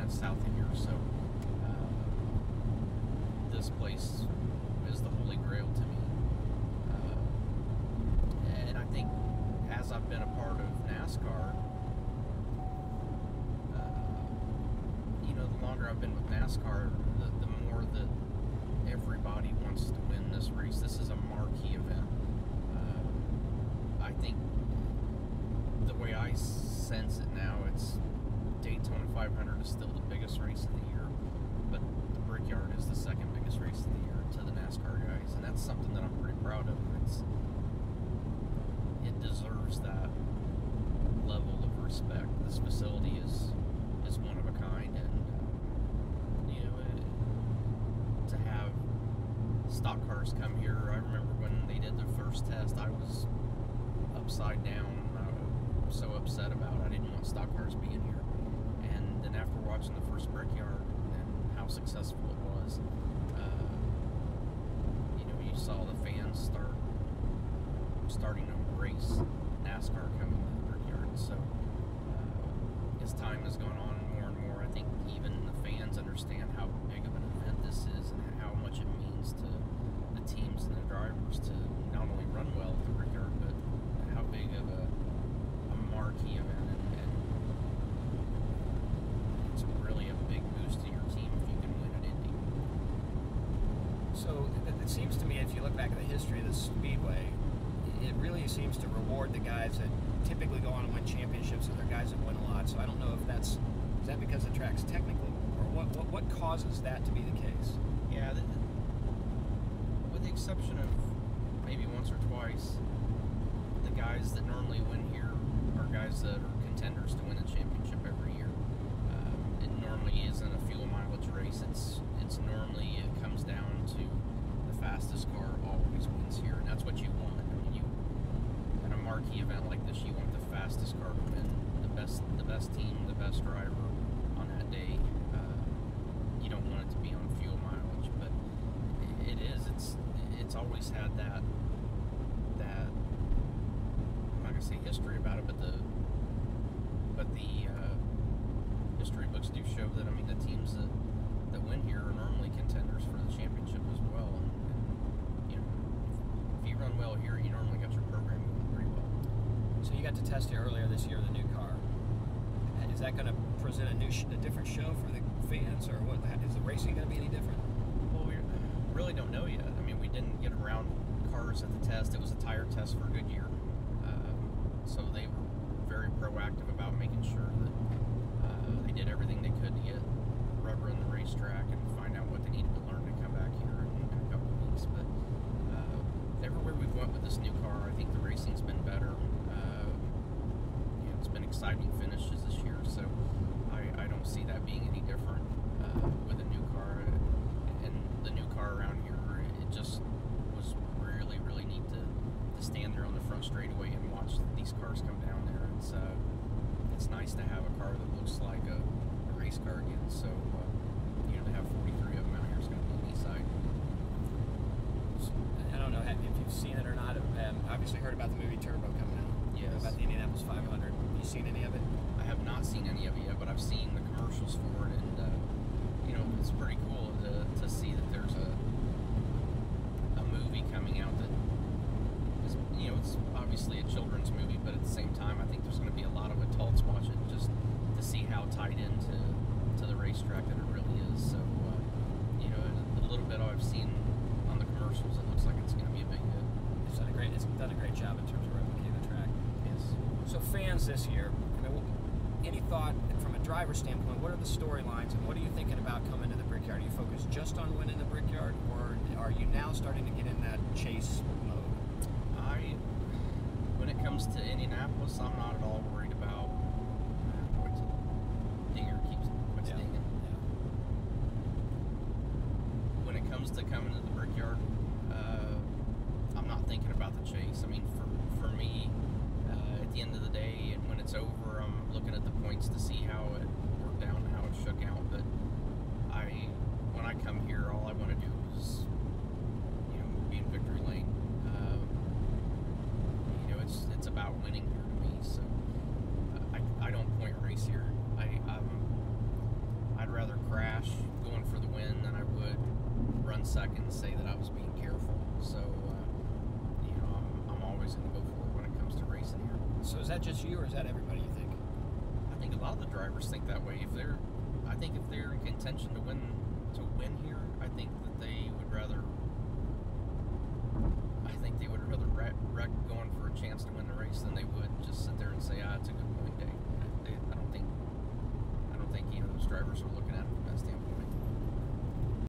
minutes south of here. So this place is the holy grail to me. And I think as I've been a part of NASCAR, the longer I've been with NASCAR, the more that everybody wants to win this race. This is a marquee event. I think the way I sense it now, it's Daytona 500 is still the biggest race of the year, but the Brickyard is the second biggest race of the year to the NASCAR guys, and that's something that I'm pretty proud of. It deserves that level of respect. This facility is one of a kind, and to have stock cars come here. I remember when they did their first test, I was upside down. I was so upset about it. I didn't want stock cars being here. And then after watching the first Brickyard and how successful it was, you saw the fans starting to embrace NASCAR coming to the Brickyard. So as time has gone on more and more, I think even the fans understand how big of an event this is and how much it means to the teams and the drivers to not only run well at the Brickyard, but how big of a marquee event, and it's really a big boost to your team if you can win at Indy. So it seems to me, if you look back at the history of the Speedway, it really seems to reward the guys that typically go on and win championships, and they're guys that win a lot. So I don't know if is that because the track's technical, or what causes that to be the case? Yeah, with the exception of maybe once or twice, the guys that normally win here are guys that are contenders to win a championship every year. It normally isn't a fuel mileage race. It's normally, it comes down to the fastest car always wins here, and that's what you want. I mean, at a marquee event like this, you want the fastest car to win, the best team, the best driver on that day. You don't want it to be on fuel mileage, but it's always had that I'm not gonna say history about it, but the history books do show that, I mean, the teams that win here are normally contenders for the championship as well. And if you run well here, you normally got your program going pretty well. So you got to test here earlier this year, the new car. Is that going to present a different show for the fans, or what? Is the racing going to be any different? Well, we really don't know yet. I mean, we didn't get around cars at the test. It was a tire test for Goodyear, so they were very proactive about making sure that they did everything they could to get rubber in the racetrack and find out what they needed to learn to come back here in a couple of weeks. But everywhere we've went with this new car, I think the racing's been better. It's been exciting finishes this year, so I don't see that being any different with a new car. And the new car around here, it just was really, really neat to stand there on the front straightaway and watch these cars come down there. It's nice to have a car that looks like a race car again. So to have 43 of them out here is going to be an east side. I don't know if you've seen it or not. I've obviously heard about the movie Turbo coming out. Yes. About the Indianapolis 500. Have you seen any of it? I have not seen any of it yet, but I've seen the commercials for it, and it's pretty cool to see that there's a movie coming out that is, it's obviously a children's movie, but at the same time, I think there's going to be a lot of adults watch it just to see how tied into the racetrack that it really is. So, a little bit I've seen on the commercials, it looks like it's going to be a big hit. It's done a great job in terms of replicating the track. Yes. So fans this year, any thought from a driver standpoint, what are the storylines and what are you thinking about coming to the Brickyard? Are you focused just on winning the Brickyard, or are you now starting to get in that chase mode? When it comes to Indianapolis, I'm not at all worried about dinger keeps dinging. Yeah. When it comes to coming to the Brickyard, I'm not thinking about the chase. I mean, for me, at the end of the day, and when it's over, I'm looking at the points to see how it worked out and how it shook out. But when I come here, all I want to do is, be in victory lane. It's about winning here to me. So I don't point race here. I second say that I was being careful. So, I'm always going to go for it when it comes to racing here. So is that just you, or is that everybody, you think? I think a lot of the drivers think that way. If they're in contention to win here, I think that they would rather wreck going for a chance to win the race than they would just sit there and say, it's a good point day. I don't think those drivers are looking at it from that standpoint.